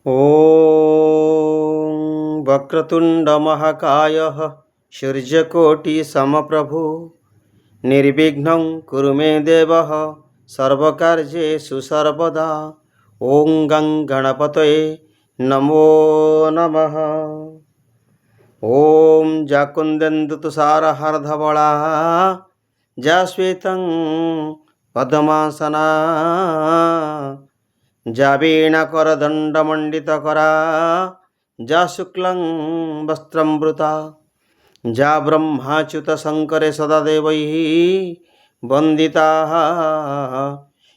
ॐ वक्रतुण्डमहाकायः सूर्यकोटिसमप्रभु निर्विघ्नं कुरु मे देवः सर्वकार्येषु सर्वदा। ॐ गं गणपतये नमो नमः। ॐ जाकुन्देन्दुतुषारहारधवला जाश्वेतं पद्मासना जावीणाकरदण्डमण्डितकरा जा शुक्लं वस्त्रमृता जा ब्रह्माच्युतशङ्करे सदा देवैः वन्दिता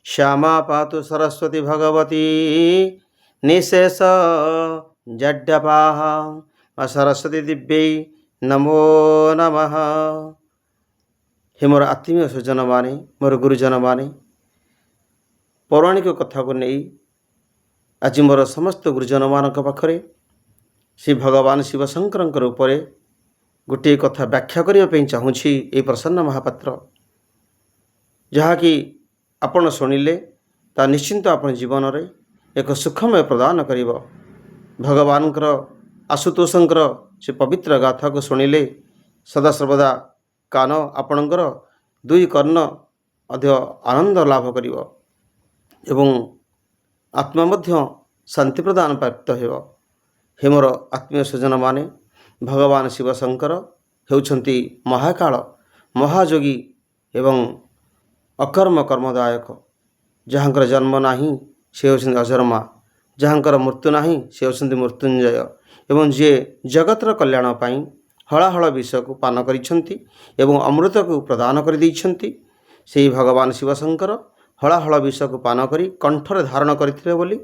श्यामा पातु सरस्वती भगवती निशेष जड्डपाः सरस्वती दिव्यै नमो नमः। हे मोर आत्मीय स्वजन माने मोर गुरुजन माने पौराणिक कथा को नहीं आज मोर समस्त गुरुजन मान पाखरे श्री भगवान शिव शंकर रूप गोटे कथा व्याख्या करने चाहूँगी ये प्रसन्न महापात्र जहाँकि आपण शुणिले ता निश्चिंत आपण जीवन में एक सुखमय प्रदान कर भगवान आशुतोषंकर से पवित्र गाथा को शुणिले सदासर्वदा कान आपणकर दुई कर्ण अध्य आनंद लाभ कर एवं आत्मा मध्य शांति प्रदान प्राप्त हो। हे मोर आत्मीय स्वजन माने भगवान शिव शंकर हेउछंती महाकाल महायोगी एवं अकर्म कर्मदायक जहाँकर जन्म नाही से होउछंती अजरमा जहाँकर मृत्यु नाही से होउछंती मृत्युंजय एवं जे जगतर कल्याण पाई हलाहल विष को पान करिछंती एवं अमृत को प्रदान कर दैछंती सेही भगवान शिव शंकर हलाहल विष को पान करी कंठरे धारण करथिले बोली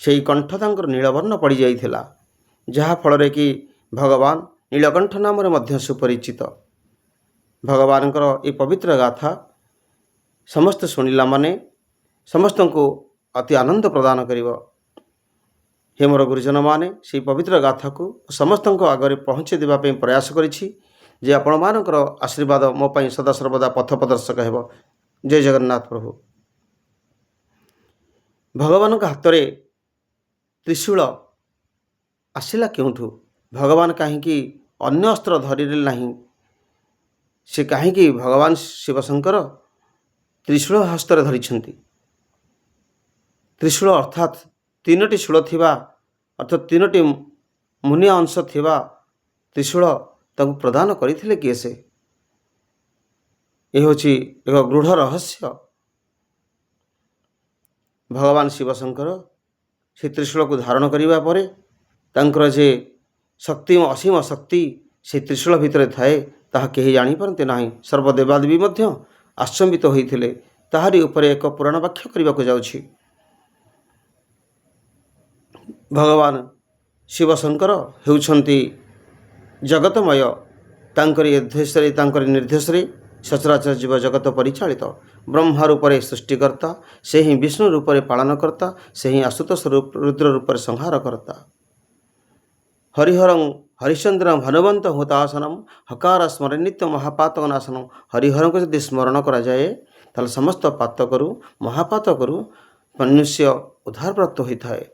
सेही कंठ तांकर नीलवर्ण पड़ जाइथिला जहा फल कि भगवान नीलकंठ नाम मध्य सुपरिचित। भगवानकर ये पवित्र गाथा समस्त शुणिला माने समस्त को अति आनंद प्रदान करिवो। हे मोर गुरुजन माने से पवित्र गाथा को समस्त आगे पहुँचे देवाई प्रयास करिछि जे आपण मानकर आशीर्वाद मो पई सदा सर्वदा पथ प्रदर्शक हेबो। जय जगन्नाथ प्रभु। भगवान का हाथ में त्रिशूल आसला क्योंठू भगवान कहीं अन्य अस्त्र धरिले नहीं से कहीं भगवान शिवशंकर त्रिशूल हस्त धरिछंती। त्रिशूल अर्थात तीनोटी शूल थिबा अर्थात तीनोटी मुनिया अंश थिबा त्रिशूल तांको प्रदान करथिले किए से यह होची एक गूढ़ रहस्य। भगवान शिवशंकर से त्रिशूल को धारण करने पर तांकर जे शक्ति असीम शक्ति से त्रिशूल भितर थाए ताहा केही जानी पारते नाही। सर्वदेवादेवी मध्य आश्चर्यित होइथिले ताहारी उपरे एक पुराण व्याख्या करने को जाउछि। भगवान शिवशंकर हेउछंती जगतमय तांकरी उद्देश्य तांकरी निर्देश सचराचर जीव जगत परिचालित ब्रह्मा रूप से सृष्टिकर्ता से ही विष्णु रूप से पालनकर्ता से ही आशुतोष रुद्र रूप से संहारकर्ता हरिहरं हरिचंद्र भनवंत हुतासनम हकार स्मरण नित्य महापातकनाशनम। हरिहर को यदि स्मरण करा जाए ताल समस्त पात करू महापात करू मनुष्य उद्धार प्राप्त होता है।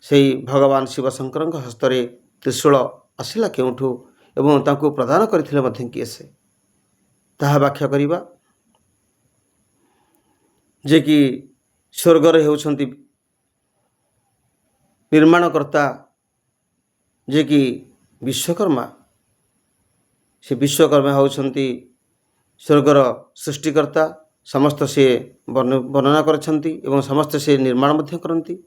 से भगवान शिवशंकर हस्तरे त्रिशूल आसला क्योंठू एवं तांको प्रदान करथिले मध्य किए से ताहा व्याख्या करिबा जे कि स्वर्गर हेउछंती निर्माणकर्ता जे कि विश्वकर्मा से विश्वकर्मा होउछंती स्वर्गर सृष्टिकर्ता समस्त से वर्णना करछंती एवं समस्त से निर्माण मध्य करंती।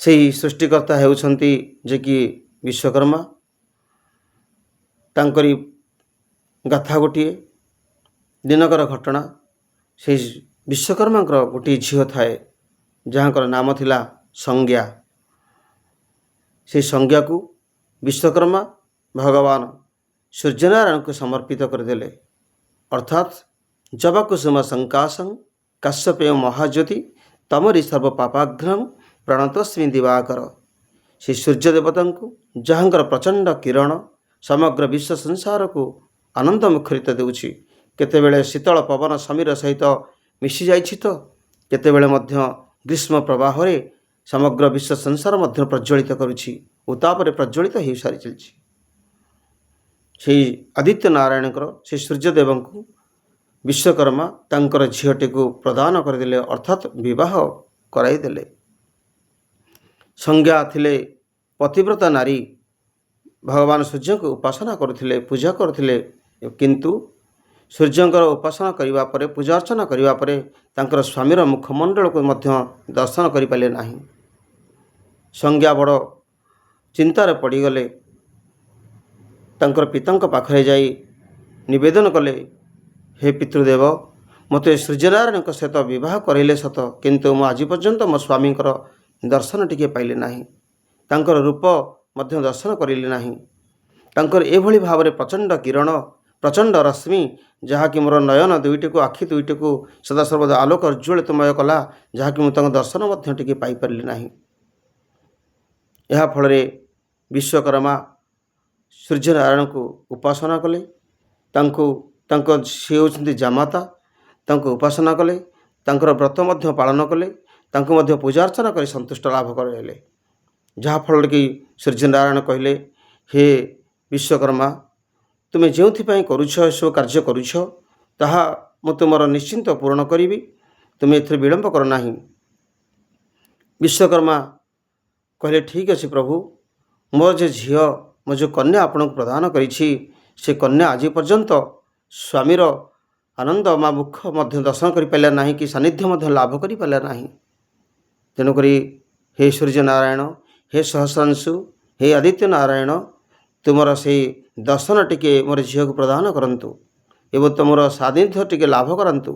से सृष्टिकर्ता हेउछंती जे कि विश्वकर्मा तांकरी गाथा गोटे दिनकर घटना से विश्वकर्मा गोटे झील थाए जहाँकर नाम थिला संज्ञा। से संज्ञा को विश्वकर्मा भगवान सूर्यनारायण को समर्पित करदेले अर्थात जब कुसुम संकाशं काश्यपेय महाज्योति तमरी सर्व पापाघ्रम प्रणतस्मी दिवाकर। से सूर्य देवता को जहाँकर प्रचंड किरण समग्र विश्व संसार को आनंद मुखरित देउछि। केतेबेले शीतल पवन समीर सहित मिसी जाइछि तो केतेबेले मध्य ଗ୍ରୀଷ୍ମ ପ୍ରବାହରେ ସମଗ୍ର ବିଶ୍ୱ ସଂସାର ମଧ୍ୟ ପ୍ରଜ୍ୱଳିତ କରୁଛି, ଉତ୍ତାପରେ ପ୍ରଜ୍ୱଳିତ ହୋଇସାରି ଚାଲିଛି। ସେହି ଆଦିତ୍ୟ ନାରାୟଣଙ୍କର ସେହି ସୂର୍ଯ୍ୟଦେବଙ୍କୁ ବିଶ୍ୱକର୍ମା ତାଙ୍କର ଝିଅଟିକୁ ପ୍ରଦାନ କରିଦେଲେ, ଅର୍ଥାତ୍ ବିବାହ କରାଇଦେଲେ। ସଂଜ୍ଞା ଥିଲେ ପତିବ୍ରତା ନାରୀ, ଭଗବାନ ସୂର୍ଯ୍ୟଙ୍କୁ ଉପାସନା କରୁଥିଲେ, ପୂଜା କରୁଥିଲେ, କିନ୍ତୁ ସୂର୍ଯ୍ୟଙ୍କର ଉପାସନା କରିବା ପରେ, ପୂଜା ଅର୍ଚ୍ଚନା କରିବା ପରେ ତାଙ୍କର ସ୍ୱାମୀର ମୁଖମଣ୍ଡଳକୁ ମଧ୍ୟ ଦର୍ଶନ କରିପାରିଲେ ନାହିଁ। ସଂଜ୍ଞା ବଡ଼ ଚିନ୍ତାରେ ପଡ଼ିଗଲେ। ତାଙ୍କର ପିତାଙ୍କ ପାଖରେ ଯାଇ ନିବେଦନ କଲେ, ହେ ପିତୃଦେବ, ମୋତେ ସୂର୍ଯ୍ୟନାରାୟଣଙ୍କ ସହିତ ବିବାହ କରାଇଲେ ସତ, କିନ୍ତୁ ମୁଁ ଆଜି ପର୍ଯ୍ୟନ୍ତ ମୋ ସ୍ୱାମୀଙ୍କର ଦର୍ଶନ ଟିକିଏ ପାଇଲି ନାହିଁ, ତାଙ୍କର ରୂପ ମଧ୍ୟ ଦର୍ଶନ କରିଲି ନାହିଁ। ତାଙ୍କର ଏଭଳି ଭାବରେ ପ୍ରଚଣ୍ଡ କିରଣ, ପ୍ରଚଣ୍ଡ ରଶ୍ମି, ଯାହାକି ମୋର ନୟନ ଦୁଇଟିକୁ, ଆଖି ଦୁଇଟିକୁ ସଦାସର୍ବଦା ଆଲୋକ ଉଜ୍ଜ୍ୱଳିତମୟ କଲା, ଯାହାକି ମୁଁ ତାଙ୍କ ଦର୍ଶନ ମଧ୍ୟ ଟିକିଏ ପାଇପାରିଲି ନାହିଁ। ଏହାଫଳରେ ବିଶ୍ୱକର୍ମା ସୂର୍ଯ୍ୟନାରାୟଣଙ୍କୁ ଉପାସନା କଲେ। ସେ ହେଉଛନ୍ତି ଜାମାତା, ତାଙ୍କୁ ଉପାସନା କଲେ, ତାଙ୍କର ବ୍ରତ ମଧ୍ୟ ପାଳନ କଲେ, ତାଙ୍କୁ ମଧ୍ୟ ପୂଜା ଅର୍ଚ୍ଚନା କରି ସନ୍ତୁଷ୍ଟ ଲାଭ କରାଇଲେ। ଯାହାଫଳରେ କି ସୂର୍ଯ୍ୟନାରାୟଣ କହିଲେ, ହେ ବିଶ୍ୱକର୍ମା, ତୁମେ ଯେଉଁଥିପାଇଁ କରୁଛ, ଏସବୁ କାର୍ଯ୍ୟ କରୁଛ, ତାହା ମୁଁ ତୁମର ନିଶ୍ଚିନ୍ତ ପୂରଣ କରିବି, ତୁମେ ଏଥିରେ ବିଳମ୍ବ କର ନାହିଁ। ବିଶ୍ୱକର୍ମା କହିଲେ, ଠିକ୍ ଅଛି ପ୍ରଭୁ, ମୋର ଯେ ଝିଅ, ମୋ ଯେଉଁ କନ୍ୟା ଆପଣଙ୍କୁ ପ୍ରଦାନ କରିଛି, ସେ କନ୍ୟା ଆଜି ପର୍ଯ୍ୟନ୍ତ ସ୍ୱାମୀର ଆନନ୍ଦ ବା ମୁଖ ମଧ୍ୟ ଦର୍ଶନ କରିପାରିଲା ନାହିଁ, କି ସାନ୍ନିଧ୍ୟ ମଧ୍ୟ ଲାଭ କରିପାରିଲା ନାହିଁ। ତେଣୁକରି ହେ ସୂର୍ଯ୍ୟନାରାୟଣ, ହେ ସହସ୍ରାଂଶୁ, ହେ ଆଦିତ୍ୟ ନାରାୟଣ, ତୁମର ସେହି ଦର୍ଶନ ଟିକେ ମୋର ଝିଅକୁ ପ୍ରଦାନ କରନ୍ତୁ ଏବଂ ତୁମର ସାନ୍ନିଧ୍ୟ ଟିକେ ଲାଭ କରନ୍ତୁ।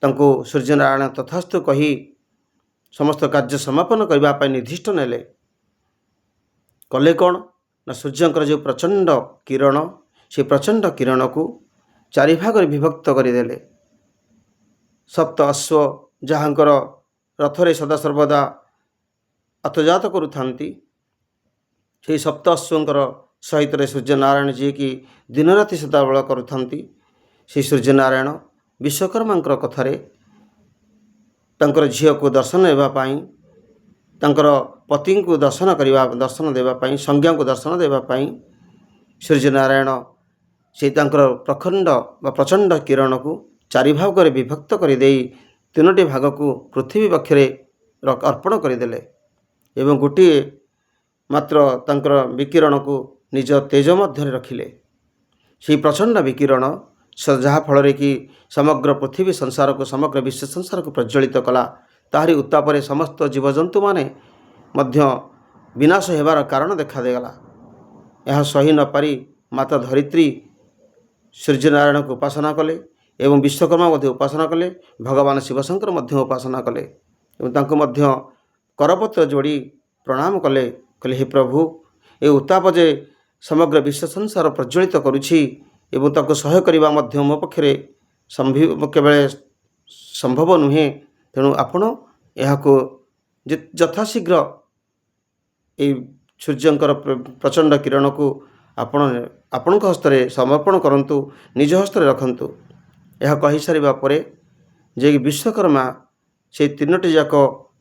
ତାଙ୍କୁ ସୂର୍ଯ୍ୟନାରାୟଣ ତଥାସ୍ତୁ କହି ସମସ୍ତ କାର୍ଯ୍ୟ ସମାପନ କରିବା ପାଇଁ ନିର୍ଦ୍ଦିଷ୍ଟ ନେଲେ। କଲେ କ'ଣ ନା, ସୂର୍ଯ୍ୟଙ୍କର ଯେଉଁ ପ୍ରଚଣ୍ଡ କିରଣ, ସେ ପ୍ରଚଣ୍ଡ କିରଣକୁ ଚାରିଭାଗରେ ବିଭକ୍ତ କରିଦେଲେ। ସପ୍ତ ଅଶ୍ୱ ଯାହାଙ୍କର ରଥରେ ସଦାସର୍ବଦା ଆତଯାତ କରୁଥାନ୍ତି, ସେହି ସପ୍ତ ଅଶ୍ୱଙ୍କର ସହିତରେ ସୂର୍ଯ୍ୟନାରାୟଣ, ଯିଏକି ଦିନରାତି ସଦାବେଳ କରୁଥାନ୍ତି, ସେହି ସୂର୍ଯ୍ୟନାରାୟଣ ବିଶ୍ୱକର୍ମାଙ୍କର କଥାରେ ତାଙ୍କର ଝିଅକୁ ଦର୍ଶନ ଦେବା ପାଇଁ, ତାଙ୍କର ପତିଙ୍କୁ ଦର୍ଶନ ଦେବା ପାଇଁ, ସଂଜ୍ଞାଙ୍କୁ ଦର୍ଶନ ଦେବା ପାଇଁ ସୂର୍ଯ୍ୟନାରାୟଣ ସେ ତାଙ୍କର ପ୍ରଖଣ୍ଡ ବା ପ୍ରଚଣ୍ଡ କିରଣକୁ ଚାରିଭାଗରେ ବିଭକ୍ତ କରିଦେଇ ତିନୋଟି ଭାଗକୁ ପୃଥିବୀ ବକ୍ଷରେ ଅର୍ପଣ କରିଦେଲେ ଏବଂ ଗୋଟିଏ ମାତ୍ର ତାଙ୍କର ବିକିରଣକୁ ନିଜ ତେଜ ମଧ୍ୟରେ ରଖିଲେ। ସେହି ପ୍ରଚଣ୍ଡ ବିକିରଣ ଯାହାଫଳରେ କି ସମଗ୍ର ପୃଥିବୀ ସଂସାରକୁ, ସମଗ୍ର ବିଶ୍ୱ ସଂସାରକୁ ପ୍ରଜ୍ୱଳିତ କଲା। ତାହାରି ଉତ୍ତାପରେ ସମସ୍ତ ଜୀବଜନ୍ତୁମାନେ ମଧ୍ୟ ବିନାଶ ହେବାର କାରଣ ଦେଖାଦେଇଗଲା। ଏହା ସହି ନ ପାରି ମାତା ଧରିତ୍ରୀ ସୂର୍ଯ୍ୟନାରାୟଣଙ୍କୁ ଉପାସନା କଲେ ଏବଂ ବିଶ୍ୱକର୍ମା ମଧ୍ୟ ଉପାସନା କଲେ, ଭଗବାନ ଶିବଶଙ୍କର ମଧ୍ୟ ଉପାସନା କଲେ ଏବଂ ତାଙ୍କୁ ମଧ୍ୟ କରପତ୍ର ଯୋଡ଼ି ପ୍ରଣାମ କଲେ। କହିଲେ, ହେ ପ୍ରଭୁ, ଏ ଉତ୍ତାପ ଯେ ସମଗ୍ର ବିଶ୍ୱ ସଂସାର ପ୍ରଜ୍ୱଳିତ କରୁଛି ଏବଂ ତାକୁ ସହ୍ୟ କରିବା ମଧ୍ୟ ମୋ ପକ୍ଷରେ କେବେଳେ ସମ୍ଭବ ନୁହେଁ, ତେଣୁ ଆପଣ ଏହାକୁ ଯଥାଶୀଘ୍ର ଏହି ସୂର୍ଯ୍ୟଙ୍କର ପ୍ରଚଣ୍ଡ କିରଣକୁ ଆପଣଙ୍କ ହସ୍ତରେ ସମର୍ପଣ କରନ୍ତୁ, ନିଜ ହସ୍ତରେ ରଖନ୍ତୁ। ଏହା କହିସାରିବା ପରେ ଯେ ବିଶ୍ୱକର୍ମା ସେହି ତିନୋଟି ଯାକ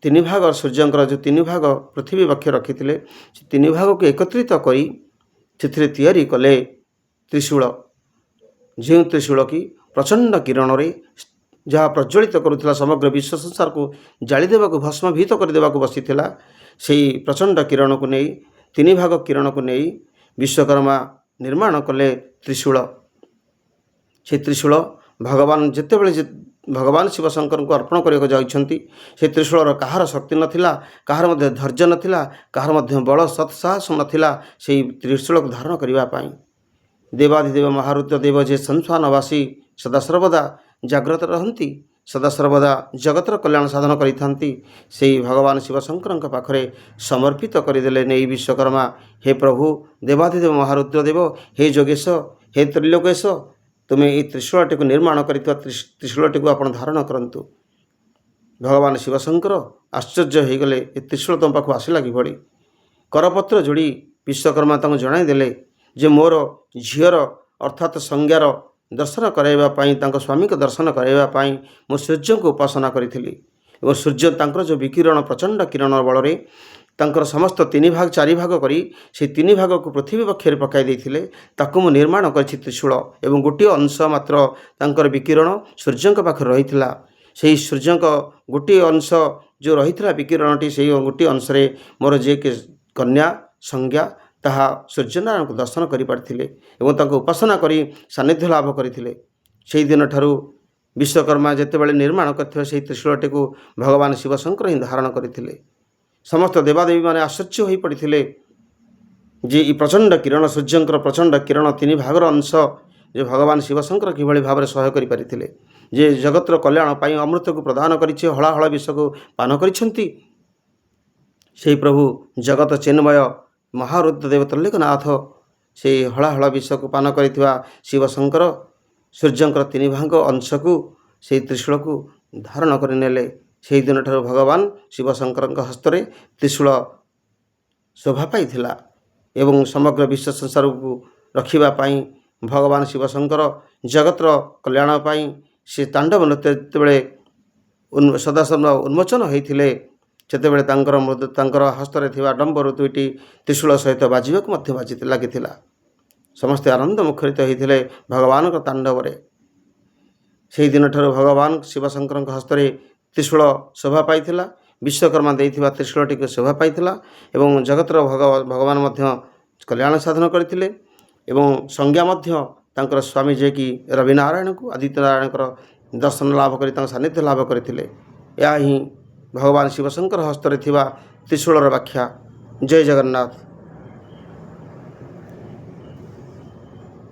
ତିନି ଭାଗ ସୂର୍ଯ୍ୟଙ୍କର ଯେଉଁ ତିନି ଭାଗ ପୃଥିବୀ ବକ୍ଷ ରଖିଥିଲେ, ସେ ତିନି ଭାଗକୁ ଏକତ୍ରିତ କରି ସେଥିରେ ତିଆରି କଲେ ତ୍ରିଶୂଳ। ଯେଉଁ ତ୍ରିଶୂଳ କି ପ୍ରଚଣ୍ଡ କିରଣରେ ଯାହା ପ୍ରଜ୍ୱଳିତ କରୁଥିଲା, ସମଗ୍ର ବିଶ୍ୱ ସଂସାରକୁ ଜାଳି ଦେବାକୁ, ଭସ୍ମଭୀତ କରିଦେବାକୁ ବସିଥିଲା, ସେହି ପ୍ରଚଣ୍ଡ କିରଣକୁ ନେଇ, ତିନି ଭାଗ କିରଣକୁ ନେଇ ବିଶ୍ୱକର୍ମା ନିର୍ମାଣ କଲେ ତ୍ରିଶୂଳ। ସେ ତ୍ରିଶୂଳ ଯେତେବେଳେ ଭଗବାନ ଶିବଶଙ୍କରଙ୍କୁ ଅର୍ପଣ କରିବାକୁ ଯାଉଛନ୍ତି, ସେ ତ୍ରିଶୂଳର କାହାର ଶକ୍ତି ନଥିଲା, କାହାର ମଧ୍ୟ ଧୈର୍ଯ୍ୟ ନଥିଲା, କାହାର ମଧ୍ୟ ବଳ ସତ୍ସାହସ ନଥିଲା ସେହି ତ୍ରିଶୂଳକୁ ଧାରଣ କରିବା ପାଇଁ। ଦେବାଧିଦେବ ମହାରୁଦ୍ର ଦେବ ଯେ ସଂସ୍ଥାନବାସୀ ସଦାସର୍ବଦା ଜାଗ୍ରତ ରହନ୍ତି, ସଦାସର୍ବଦା ଜଗତର କଲ୍ୟାଣ ସାଧନ କରିଥାନ୍ତି, ସେହି ଭଗବାନ ଶିବଶଙ୍କରଙ୍କ ପାଖରେ ସମର୍ପିତ କରିଦେଲେ ନେଇ ବିଶ୍ୱକର୍ମା। ହେ ପ୍ରଭୁ ଦେବାଧିଦେବ ମହାରୁଦ୍ର ଦେବ, ହେ ଯୋଗେଶ, ହେ ତ୍ରିଲୋକେଶ, ତୁମେ ଏହି ତ୍ରିଶୂଳଟିକୁ ନିର୍ମାଣ କରିଥିବା ତ୍ରିଶୂଳଟିକୁ ଆପଣ ଧାରଣ କରନ୍ତୁ। ଭଗବାନ ଶିବଶଙ୍କର ଆଶ୍ଚର୍ଯ୍ୟ ହୋଇଗଲେ, ଏ ତ୍ରିଶୂଳ ତୁମ ପାଖକୁ ଆସିଲା କିଭଳି? କରପତ୍ର ଯୋଡ଼ି ବିଶ୍ୱକର୍ମା ତାଙ୍କୁ ଜଣାଇଦେଲେ ଯେ ମୋର ଝିଅର ଅର୍ଥାତ୍ ସଂଜ୍ଞାର ଦର୍ଶନ କରାଇବା ପାଇଁ, ତାଙ୍କ ସ୍ୱାମୀଙ୍କ ଦର୍ଶନ କରାଇବା ପାଇଁ ମୁଁ ସୂର୍ଯ୍ୟଙ୍କୁ ଉପାସନା କରିଥିଲି ଏବଂ ସୂର୍ଯ୍ୟ ତାଙ୍କର ଯେଉଁ ବିକିରଣ ପ୍ରଚଣ୍ଡ କିରଣ ବଳରେ ତାଙ୍କର ସମସ୍ତ 3 ଭାଗ 4 ଭାଗ କରି ସେହି 3 ଭାଗକୁ ପୃଥିବୀ ପକ୍ଷରେ ପକାଇ ଦେଇଥିଲେ। ତାକୁ ମୁଁ ନିର୍ମାଣ କରିଛି ତ୍ରିଶୂଳ ଏବଂ ଗୋଟିଏ ଅଂଶ ମାତ୍ର ତାଙ୍କର ବିକିରଣ ସୂର୍ଯ୍ୟଙ୍କ ପାଖରେ ରହିଥିଲା। ସେହି ସୂର୍ଯ୍ୟଙ୍କ ଗୋଟିଏ ଅଂଶ ଯେଉଁ ରହିଥିଲା ବିକିରଣଟି, ସେହି ଗୋଟିଏ ଅଂଶରେ ମୋର ଯିଏକି କନ୍ୟା ସଂଜ୍ଞା ତାହା ସୂର୍ଯ୍ୟନାରାୟଣଙ୍କୁ ଦର୍ଶନ କରିପାରିଥିଲେ ଏବଂ ତାଙ୍କୁ ଉପାସନା କରି ସାନ୍ନିଧ୍ୟ ଲାଭ କରିଥିଲେ। ସେହି ଦିନଠାରୁ ବିଶ୍ୱକର୍ମା ଯେତେବେଳେ ନିର୍ମାଣ କରିଥିବା ସେହି ତ୍ରିଶୂଳଟିକୁ ଭଗବାନ ଶିବଶଙ୍କର ହିଁ ଧାରଣ କରିଥିଲେ। ସମସ୍ତ ଦେବାଦେବୀମାନେ ଆଶ୍ଚର୍ଯ୍ୟ ହୋଇପଡ଼ିଥିଲେ ଯେ ଏହି ପ୍ରଚଣ୍ଡ କିରଣ ସୂର୍ଯ୍ୟଙ୍କର ପ୍ରଚଣ୍ଡ କିରଣ 3 ଭାଗର ଅଂଶ ଯେ ଭଗବାନ ଶିବଶଙ୍କର କିଭଳି ଭାବରେ ସହ୍ୟ କରିପାରିଥିଲେ। ଯେ ଜଗତର କଲ୍ୟାଣ ପାଇଁ ଅମୃତକୁ ପ୍ରଦାନ କରିଛି, ହଳାହଳ ବିଷକୁ ପାନ କରିଛନ୍ତି, ସେହି ପ୍ରଭୁ ଜଗତ ଚିନ୍ମୟ ମହାରୁଦ୍ର ଦେବତଲ୍ଲିକନାଥ ସେହି ହଳାହଳ ବିଷକୁ ପାନ କରିଥିବା ଶିବଶଙ୍କର ସୂର୍ଯ୍ୟଙ୍କର 3 ଭାଗ ଅଂଶକୁ ସେହି ତ୍ରିଶୂଳକୁ ଧାରଣ କରିନେଲେ। ସେହି ଦିନଠାରୁ ଭଗବାନ ଶିବଶଙ୍କରଙ୍କ ହସ୍ତରେ ତ୍ରିଶୂଳ ଶୋଭା ପାଇଥିଲା ଏବଂ ସମଗ୍ର ବିଶ୍ୱ ସଂସାରକୁ ରଖିବା ପାଇଁ ଭଗବାନ ଶିବଶଙ୍କର ଜଗତର କଲ୍ୟାଣ ପାଇଁ ସେ ତାଣ୍ଡବ ନୃତ୍ୟ ଯେତେବେଳେ ସଦାସର୍ବ ଉନ୍ମୋଚନ ହୋଇଥିଲେ, ସେତେବେଳେ ତାଙ୍କର ହସ୍ତରେ ଥିବା ଡମ୍ବରୁ 2ଟି ତ୍ରିଶୂଳ ସହିତ ବାଜିବାକୁ ମଧ୍ୟ ଲାଗିଥିଲା। ସମସ୍ତେ ଆନନ୍ଦ ମୁଖରିତ ହୋଇଥିଲେ ଭଗବାନଙ୍କ ତାଣ୍ଡବରେ। ସେହି ଦିନଠାରୁ ଭଗବାନ ଶିବଶଙ୍କରଙ୍କ ହସ୍ତରେ ତ୍ରିଶୂଳ ଶୋଭା ପାଇଥିଲା। ବିଶ୍ୱକର୍ମା ଦେଇଥିବା ତ୍ରିଶୂଳଟିକୁ ଶୋଭା ପାଇଥିଲା ଏବଂ ଜଗତର ଭଗବାନ ମଧ୍ୟ କଲ୍ୟାଣ ସାଧନ କରିଥିଲେ ଏବଂ ସଂଜ୍ଞା ମଧ୍ୟ ତାଙ୍କର ସ୍ୱାମୀ ଯିଏକି ରବିନାରାୟଣଙ୍କୁ ଆଦିତ୍ୟନାରାୟଣଙ୍କର ଦର୍ଶନ ଲାଭ କରି ତାଙ୍କ ସାନ୍ନିଧ୍ୟ ଲାଭ କରିଥିଲେ। ଏହା ହିଁ ଭଗବାନ ଶିବଶଙ୍କର ହସ୍ତରେ ଥିବା ତ୍ରିଶୂଳର ବ୍ୟାଖ୍ୟା। ଜୟ ଜଗନ୍ନାଥ।